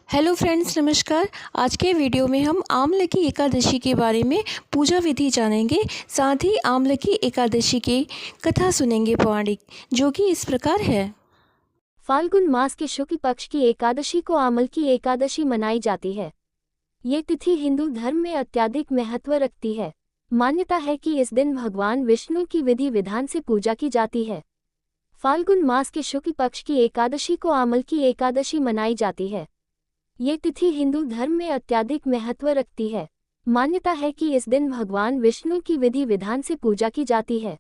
Hello friends, नमस्कार। आज के वीडियो में हम आमले की एकादशी के बारे में पूजा विधि जानेंगे। साथ ही आमले की एकादशी की कथा सुनेंगे पौराणिक, जो कि इस प्रकार है। फाल्गुन मास के शुक्ल पक्ष की एकादशी को आमल की एकादशी मनाई जाती है। ये तिथि हिंदू धर्म में अत्यधिक महत्व रखती है। मान्यता है कि इस दिन भगवान विष्णु की विधि विधान से पूजा की जाती है। फाल्गुन मास के शुक्ल पक्ष की एकादशी को आमल की एकादशी मनाई जाती है। ये तिथि हिंदू धर्म में अत्यधिक महत्व रखती है। मान्यता है कि इस दिन भगवान विष्णु की विधि विधान से पूजा की जाती है।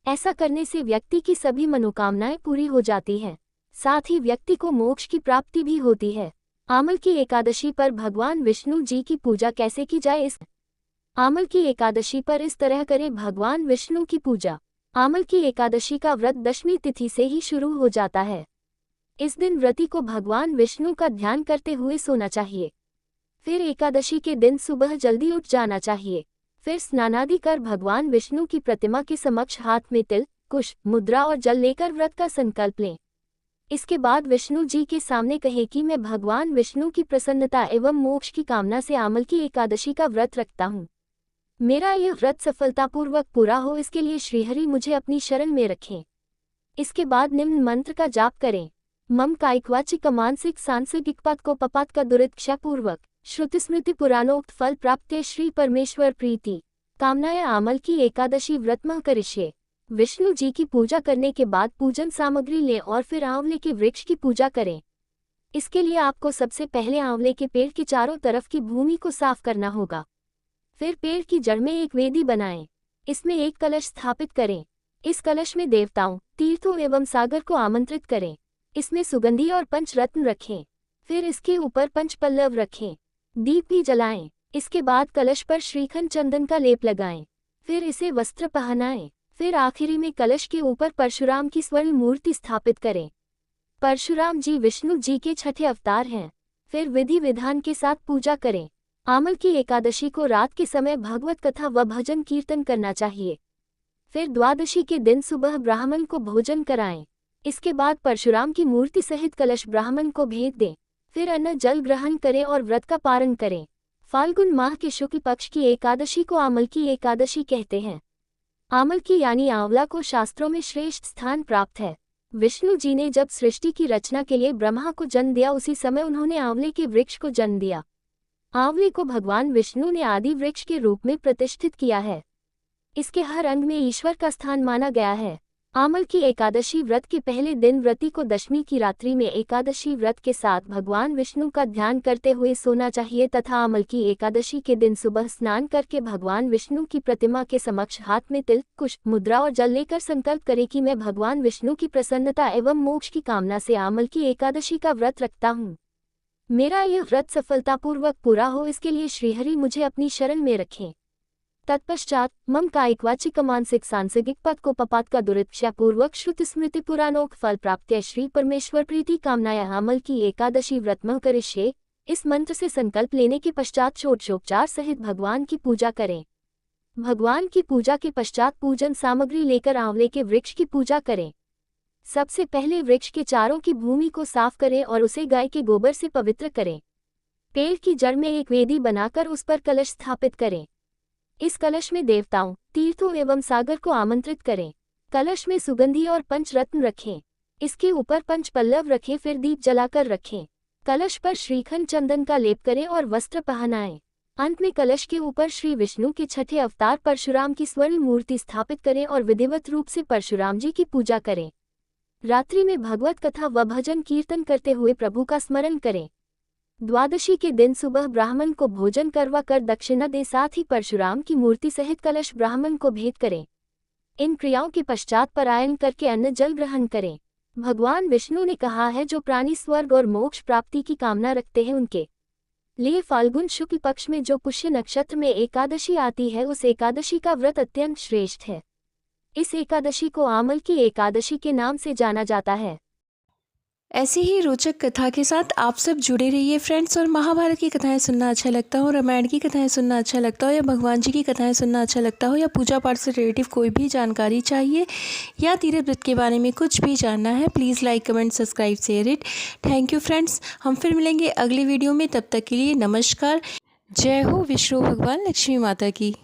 ऐसा करने से व्यक्ति की सभी मनोकामनाएं पूरी हो जाती हैं। साथ ही व्यक्ति को मोक्ष की प्राप्ति भी होती है। आमल की एकादशी पर भगवान विष्णु जी की पूजा कैसे की जाए? इस आमल की एकादशी पर इस तरह करें भगवान विष्णु की पूजा। आमल की एकादशी का व्रत दशमी तिथि से ही शुरू हो जाता है। इस दिन व्रती को भगवान विष्णु का ध्यान करते हुए सोना चाहिए। फिर एकादशी के दिन सुबह जल्दी उठ जाना चाहिए। फिर स्नानादि कर भगवान विष्णु की प्रतिमा के समक्ष हाथ में तिल, कुश, मुद्रा और जल लेकर व्रत का संकल्प लें। इसके बाद विष्णु जी के सामने कहें कि मैं भगवान विष्णु की प्रसन्नता एवं मोक्ष की कामना से आमल की एकादशी का व्रत रखता हूँ। मेरा यह व्रत सफलतापूर्वक पूरा हो, इसके लिए श्रीहरि मुझे अपनी शरण में रखें। इसके बाद निम्न मंत्र का जाप करें। मम कायिकवाचिक मानसिक सांसिक पद को पपात का दुरित क्षयपूर्वक श्रुति स्मृति पुराणोक्त फल प्राप्त श्री परमेश्वर प्रीति कामनाएं आमल की एकादशी व्रतमह करिष्ये। विष्णु जी की पूजा करने के बाद पूजन सामग्री लें और फिर आंवले के वृक्ष की पूजा करें। इसके लिए आपको सबसे पहले आंवले के पेड़ के चारों तरफ की भूमि को साफ करना होगा। फिर पेड़ की जड़ में एक वेदी बनाएं। इसमें एक कलश स्थापित करें। इस कलश में देवताओं, तीर्थों एवं सागर को आमंत्रित करें। इसमें सुगंधी और पंचरत्न रखें। फिर इसके ऊपर पंचपल्लव रखें। दीप भी जलाएं। इसके बाद कलश पर श्रीखंड चंदन का लेप लगाएं। फिर इसे वस्त्र पहनाएं। फिर आखिरी में कलश के ऊपर परशुराम की स्वर्ण मूर्ति स्थापित करें। परशुराम जी विष्णु जी के छठे अवतार हैं। फिर विधि विधान के साथ पूजा करें। आमल की एकादशी को रात के समय भगवत कथा व भजन कीर्तन करना चाहिए। फिर द्वादशी के दिन सुबह ब्राह्मण को भोजन कराएं। इसके बाद परशुराम की मूर्ति सहित कलश ब्राह्मण को भेंट दें। फिर अन्न जल ग्रहण करें और व्रत का पारण करें। फाल्गुन माह के शुक्ल पक्ष की एकादशी को आमल की एकादशी कहते हैं। आमल की यानी आंवला को शास्त्रों में श्रेष्ठ स्थान प्राप्त है। विष्णु जी ने जब सृष्टि की रचना के लिए ब्रह्मा को जन्म दिया, उसी समय उन्होंने आंवले के वृक्ष को जन्म दिया। आंवले को भगवान विष्णु ने आदि वृक्ष के रूप में प्रतिष्ठित किया है। इसके हर अंग में ईश्वर का स्थान माना गया है। आमल की एकादशी व्रत के पहले दिन व्रती को दशमी की रात्रि में एकादशी व्रत के साथ भगवान विष्णु का ध्यान करते हुए सोना चाहिए तथा आमल की एकादशी के दिन सुबह स्नान करके भगवान विष्णु की प्रतिमा के समक्ष हाथ में तिल, कुश, मुद्रा और जल लेकर संकल्प करे कि मैं भगवान विष्णु की प्रसन्नता एवं मोक्ष की कामना से आमल की एकादशी का व्रत रखता हूँ। मेरा यह व्रत सफलतापूर्वक पूरा हो, इसके लिए श्रीहरि मुझे अपनी शरण में रखें। तत्पश्चात मम कायिकवाचिक मानसिक सांसिक पद को पपात का दुरित क्षयपूर्वक श्रुति स्मृति पुराणोक्त फल प्राप्त श्री परमेश्वर प्रीति कामनाया आमल की एकादशी व्रतमह करिष्ये। इस मंत्र से संकल्प लेने के पश्चात षोडशोपचार सहित भगवान की पूजा करें। भगवान की पूजा के पश्चात पूजन सामग्री लेकर आंवले के वृक्ष की पूजा करें। सबसे पहले वृक्ष के चारों की भूमि को साफ करें और उसे गाय के गोबर से पवित्र करें। पेड़ की जड़ में एक वेदी बनाकर उस पर कलश स्थापित करें। इस कलश में देवताओं, तीर्थों एवं सागर को आमंत्रित करें। कलश में सुगंधी और पंचरत्न रखें। इसके ऊपर पंचपल्लव रखें। फिर दीप जलाकर रखें। कलश पर श्रीखंड चंदन का लेप करें और वस्त्र पहनाएं। अंत में कलश के ऊपर श्री विष्णु के छठे अवतार परशुराम की स्वर्ण मूर्ति स्थापित करें और विधिवत रूप से परशुराम जी की पूजा करें। रात्रि में भगवत कथा व भजन कीर्तन करते हुए प्रभु का स्मरण करें। द्वादशी के दिन सुबह ब्राह्मण को भोजन करवा कर दक्षिणा दे, साथ ही परशुराम की मूर्ति सहित कलश ब्राह्मण को भेंट करें। इन क्रियाओं के पश्चात परायण करके अन्न जल ग्रहण करें। भगवान विष्णु ने कहा है, जो प्राणी स्वर्ग और मोक्ष प्राप्ति की कामना रखते हैं उनके लिए फाल्गुन शुक्ल पक्ष में जो पुष्य नक्षत्र में एकादशी आती है, उस एकादशी का व्रत अत्यंत श्रेष्ठ है। इस एकादशी को आमल की एकादशी के नाम से जाना जाता है। ऐसी ही रोचक कथा के साथ आप सब जुड़े रहिए फ्रेंड्स। और महाभारत की कथाएं सुनना अच्छा लगता हो, रामायण की कथाएं सुनना अच्छा लगता हो, या भगवान जी की कथाएं सुनना अच्छा लगता हो, या पूजा पाठ से रिलेटिव कोई भी जानकारी चाहिए, या तीर्थ व्रत के बारे में कुछ भी जानना है, please like comment subscribe share it. Thank you friends. हम फिर मिलेंगे अगली वीडियो में, तब तक के लिए नमस्कार। जय हो विष्णु भगवान लक्ष्मी माता की।